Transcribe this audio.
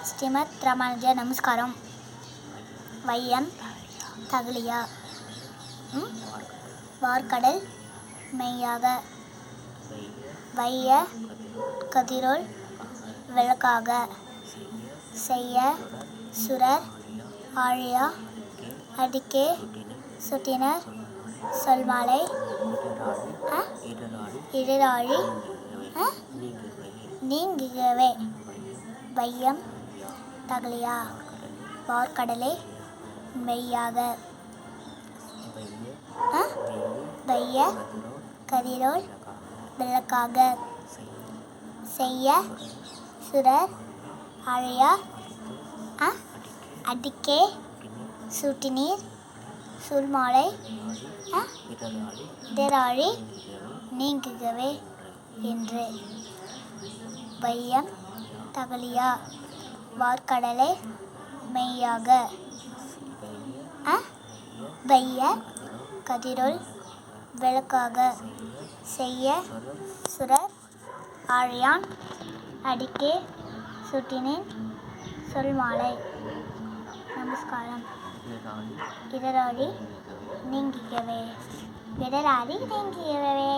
ஸ்ரீமத் ராமானுஜ நமஸ்காரம். வையம் தகலியா வார்கடல் மெய்யாக வைய கதிரோள் விளக்காக செய்ய சுரர் ஆழியா அடிக்கே சுட்டினர் சொல்மாலை இடராழி நீங்குகவே. வையம் தகலியா வார்கடலே மெய்யாக வைய கதிரோள் விளக்காக செய்ய சுரர் ஆழியா அடிக்கே சுட்டினீர் சுல்மாலை இடராழி நீங்குகவே என்று. வையம் தகலியா வார்கடலே மெய்யாக வைய கதிரோள் விளக்காக செய்ய சுரர் ஆழியான் அடிக்கே சுட்டினேன் சொல்மாலை. நமஸ்காரம். இடராழி நீங்குகவே. இடராழி நீங்குகவே.